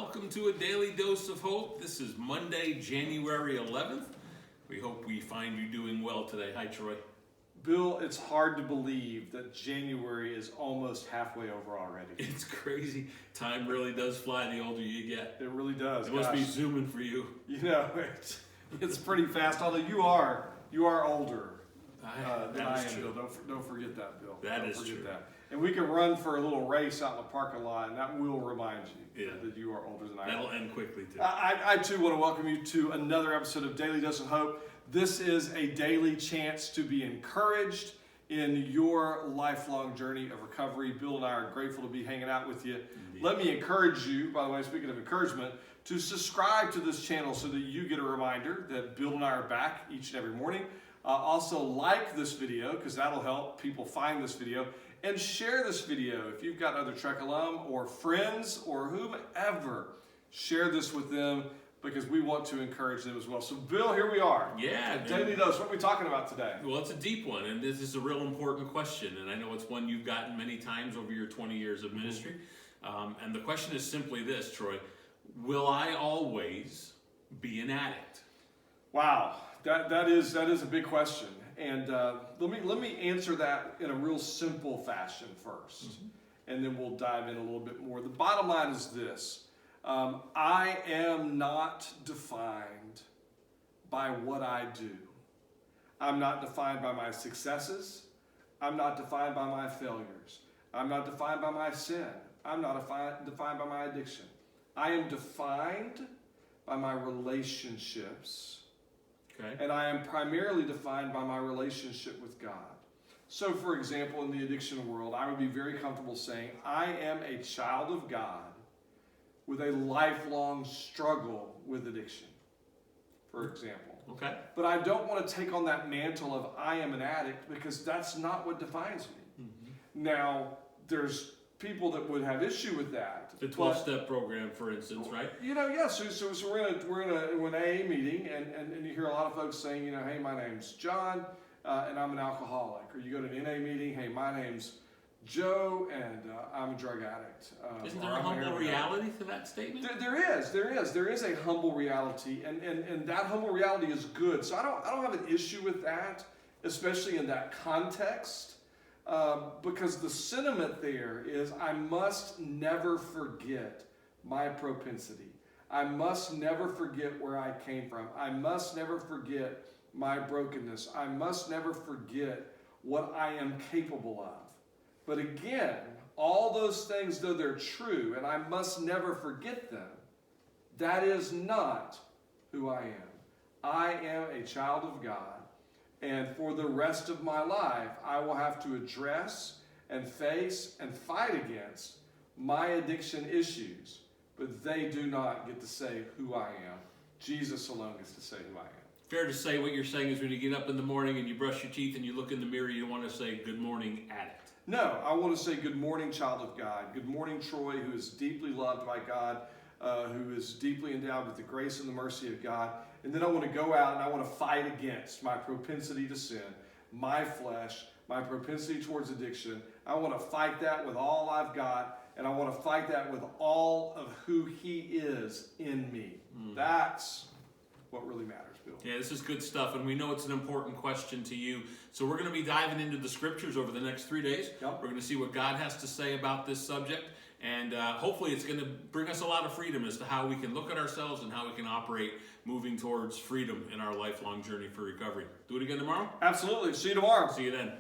welcome to a Daily Dose of Hope. This is Monday, January 11th. We hope we find you doing well today. Hi, Troy. Bill, it's hard to believe that January is almost halfway over already. It's crazy. Time really does fly the older you get. It really does. It must be zooming for you. You know, it's pretty fast, although you are older than I am, true. Bill. Don't forget that, Bill. That Don't is forget true. that. And we can run for a little race out in the parking lot, and that will remind you Yeah. that you are older than I am. That'll end quickly, too. I too want to welcome you to another episode of Daily Dose of Hope. This is a daily chance to be encouraged in your lifelong journey of recovery. Bill and I are grateful to be hanging out with you. Indeed. Let me encourage you, by the way, speaking of encouragement, to subscribe to this channel so that you get a reminder that Bill and I are back each and every morning. Also like this video, because that'll help people find this video. And share this video if you've got other Trek alum or friends or whomever. Share this with them because we want to encourage them as well. So Bill, here we are. Yeah. Daily Dose, what are we talking about today? Well, it's a deep one, and this is a real important question, and I know it's one you've gotten many times over your 20 years of ministry. And the question is simply this, Troy: will I always be an addict? Wow, that is a big question, and let me answer that in a real simple fashion first, and then we'll dive in a little bit more. The bottom line is this: I am not defined by what I do. I'm not defined by my successes. I'm not defined by my failures. I'm not defined by my sin. I'm not defined by my addiction. I am defined by my relationships. Okay. And I am primarily defined by my relationship with God. So, for example, in the addiction world, I would be very comfortable saying I am a child of God with a lifelong struggle with addiction, for example. Okay. But I don't want to take on that mantle of I am an addict because that's not what defines me. Now, there's people that would have issue with that. The 12-step program, for instance, right? You know, yeah. So we're in an AA meeting, and you hear a lot of folks saying, you know, hey, my name's John, and I'm an alcoholic. Or you go to an NA meeting, hey, my name's Joe, and I'm a drug addict. Isn't there a humble reality to that statement? There is a humble reality, and that humble reality is good. So I don't have an issue with that, especially in that context. Because the sentiment there is I must never forget my propensity. I must never forget where I came from. I must never forget my brokenness. I must never forget what I am capable of. But again, all those things, though they're true, and I must never forget them, that is not who I am. I am a child of God. And for the rest of my life, I will have to address and face and fight against my addiction issues. But they do not get to say who I am. Jesus alone gets to say who I am. Fair to say what you're saying is when you get up in the morning and you brush your teeth and you look in the mirror, you want to say, good morning, addict. No, I want to say good morning, child of God. Good morning, Troy, who is deeply loved by God, who is deeply endowed with the grace and the mercy of God. And then I want to go out and I want to fight against my propensity to sin, my flesh, my propensity towards addiction. I want to fight that with all I've got, and I want to fight that with all of who He is in me. That's what really matters, Bill. Yeah, this is good stuff, and we know it's an important question to you. So we're going to be diving into the scriptures over the next 3 days. Yep. We're going to see what God has to say about this subject, and hopefully it's going to bring us a lot of freedom as to how we can look at ourselves and how we can operate moving towards freedom in our lifelong journey for recovery. Do it again tomorrow? Absolutely. See you tomorrow. See you then.